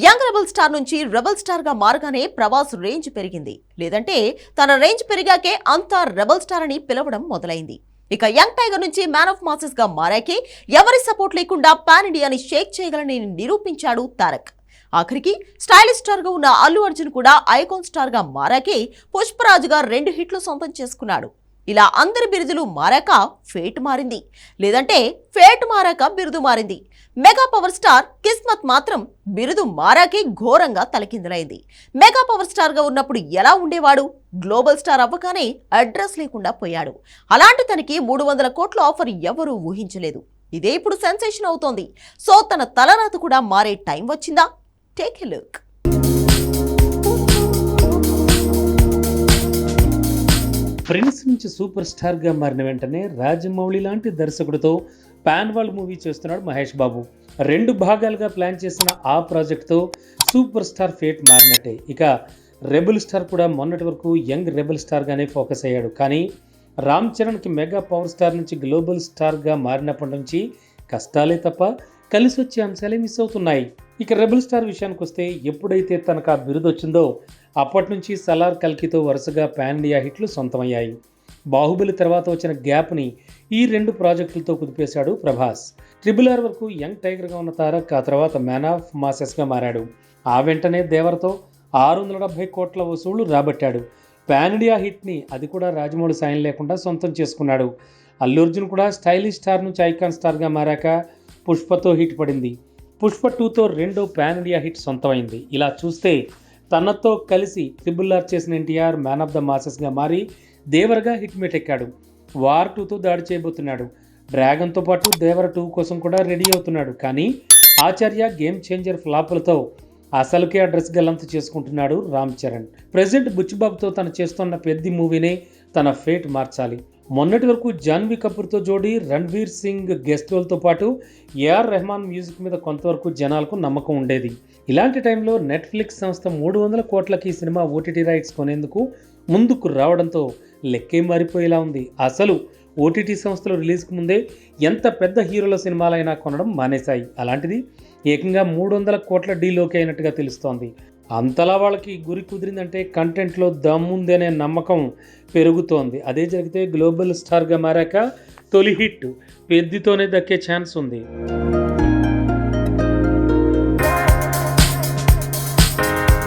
Young rebel star నుంచి rebel star గా మారగానే Prabhas range పెరిగింది. లేదంటే తన రేంజ్ పెరిగాకే అంతా రెబల్ స్టార్ అని పిలవడం మొదలైంది. ఇక యంగ్ టైగర్ నుంచి మ్యాన్ ఆఫ్ మాసెస్ గా మారాకే ఎవరి సపోర్ట్ లేకుండా పాన్ ఇండియాని షేక్ చేయగలని నిరూపించాడు తారక్. ఆఖరికి స్టైలిష్ స్టార్ గా ఉన్న అల్లు అర్జున్ కూడా ఐకాన్ స్టార్ గా మారాకే పుష్పరాజుగా 2 హిట్లు సొంతం చేసుకున్నాడు. ఇలా అందరి బిరుదులు మారాక ఫేట్ మారింది. లేదంటే ఫేట్ మారాక బిరుదు మారింది. మెగా పవర్ స్టార్ కిస్మత్ మాత్రం బిరుదు మారాకే ఘోరంగా తలకిందులైంది. మెగా పవర్ స్టార్ గా ఉన్నప్పుడు ఎలా ఉండేవాడు? గ్లోబల్ స్టార్ అవ్వగానే అడ్రస్ లేకుండా పోయాడు. అలాంటి తనకి 300 కోట్ల ఆఫర్ ఎవరూ ఊహించలేదు. ఇదే ఇప్పుడు సెన్సేషన్ అవుతోంది. సో తన తలరాత కూడా మారే టైం వచ్చిందా? Take a look. ఫ్రెండ్స్ నుంచి సూపర్ స్టార్గా మారిన వెంటనే రాజమౌళి లాంటి దర్శకుడితో పాన్ వరల్డ్ మూవీ చేస్తున్నాడు మహేష్ బాబు. 2 భాగాలుగా ప్లాన్ చేసిన ఆ ప్రాజెక్ట్తో సూపర్ స్టార్ ఫేట్ మారినట్టే. ఇక రెబల్ స్టార్ కూడా మొన్నటి వరకు యంగ్ రెబల్ స్టార్గానే ఫోకస్ అయ్యాడు. కానీ రామ్ చరణ్కి మెగా పవర్ స్టార్ నుంచి గ్లోబల్ స్టార్గా మారినప్పటి నుంచి కష్టాలే తప్ప కలిసి వచ్చే అంశాలే మిస్ అవుతున్నాయి. ఇక రెబల్ స్టార్ విషయానికి వస్తే ఎప్పుడైతే తనకు ఆ బిరుదు వచ్చిందో అప్పటి నుంచి సలార్ కల్కితో వరుసగా పాన్ ఇండియా హిట్లు సొంతమయ్యాయి. బాహుబలి తర్వాత వచ్చిన గ్యాప్ని ఈ 2 ప్రాజెక్టులతో కుదిపేశాడు ప్రభాస్. RRR వరకు యంగ్ టైగర్గా ఉన్న తారక్ ఆ తర్వాత మ్యాన్ ఆఫ్ మాసెస్గా మారాడు. ఆ వెంటనే దేవరతో 670 కోట్ల వసూళ్లు రాబట్టాడు. పాన్ ఇండియా హిట్ని అది కూడా రాజమౌళి సాయం లేకుండా సొంతం చేసుకున్నాడు. అల్లు అర్జున్ కూడా స్టైలిష్ స్టార్ నుంచి ఐకాన్ స్టార్గా మారాక పుష్పతో హిట్ పడింది. పుష్ప 2తో 2వ పాన్ ఇండియా హిట్ సొంతమైంది. ఇలా చూస్తే తనతో కలిసి RRR చేసిన ఎన్టీఆర్ మ్యాన్ ఆఫ్ ద మాసెస్గా మారి దేవరగా హిట్ మేట్ ఎక్కాడు. వార్ 2తో దాడి చేయబోతున్నాడు. డ్రాగన్తో పాటు దేవర 2 కోసం కూడా రెడీ అవుతున్నాడు. కానీ ఆచార్య గేమ్ చేంజర్ ఫ్లాపులతో అసలుకే అడ్రస్ గల్లంతు చేసుకుంటున్నాడు రామ్ చరణ్. ప్రెజెంట్ బుచ్చిబాబుతో తను చేస్తున్న పెద్ద మూవీనే తన ఫేట్ మార్చాలి. మొన్నటి వరకు జాన్వీ కపూర్తో జోడీ రణ్వీర్ సింగ్ గెస్ట్ రోల్తో పాటు ఏఆర్ రెహమాన్ మ్యూజిక్ మీద కొంతవరకు జనాలకు నమ్మకం ఉండేది. ఇలాంటి టైంలో నెట్ఫ్లిక్స్ సంస్థ 300 కోట్లకి సినిమా ఓటీటీ రైట్స్ కొనేందుకు ముందుకు రావడంతో లెక్కే మారిపోయేలా ఉంది. అసలు ఓటీటీ సంస్థలు రిలీజ్కి ముందే ఎంత పెద్ద హీరోల సినిమాలైనా కొనడం మానేశాయి. అలాంటిది ఏకంగా 300 కోట్ల డీలోకి అయినట్టుగా తెలుస్తోంది. అంతలా వాళ్ళకి గురి కుదిరిందంటే కంటెంట్లో దమ్ముందనే నమ్మకం పెరుగుతోంది. అదే జరిగితే గ్లోబల్ స్టార్గా మారాక తొలి హిట్ పెద్దితోనే దక్కే ఛాన్స్ ఉంది.